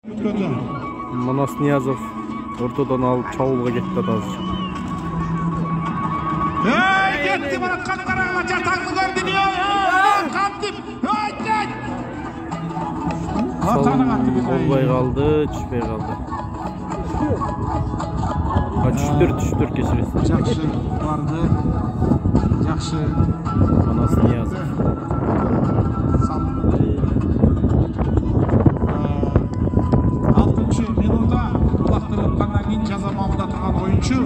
Манас Ниязов ортадан алып чабуулга кетти азыр. Кетти бараткан карагыла жатаңды көрдү. Кантип? Атаны кантип? Албай калды, түшпөй калды. Түштүр кечиресиз. Жакшы барды. Жакшы. Манас Ниязов. Жаза мамында тұрған ойыншы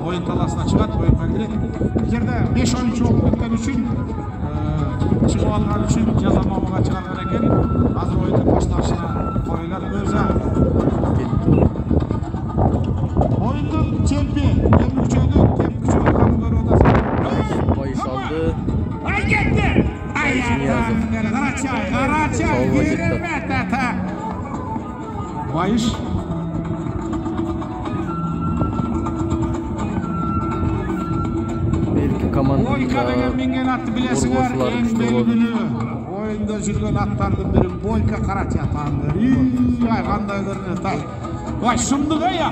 ойын таласына шығады, ойынға кіреді. Егерде 5 ойыншы болып кеткен үшін, шығып алған үшін жаза мамыға шығарған екен. Азыр ойынды башташына қойылар өзі. Ойындың чемпи, кем күшөйді қабыл көріп отырсың. Байыш алды. Ай кетті! Қарачай, еріме тәті. Байыш. Бойка деген менген атты білесіңер, ең белгілі. Ойында жүрген аттардың бірі Бойка Қарачай атанды. Ай, қандай көрінеді. Ай, шымдық ая.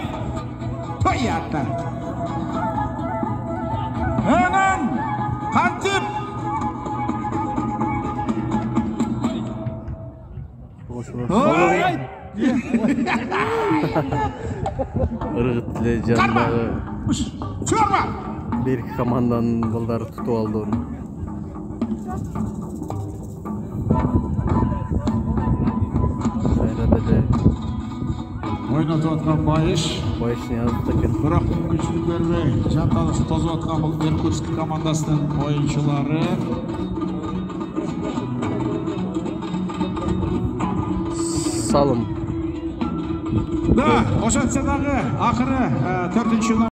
Той атты. Әнін, қантип. Ыргыт эле жанындагы Чорба! берки команданын балдары тутуп алды оны. Кайрат эле ойнотуп аткан Байыш Ниязов экен. Бирок мүмкүнчүлүк бербей, жанталыш тозуп аткан бул Иркутск командасынын оюнчулары. Салым. Да, ошентсе дагы акыры 4-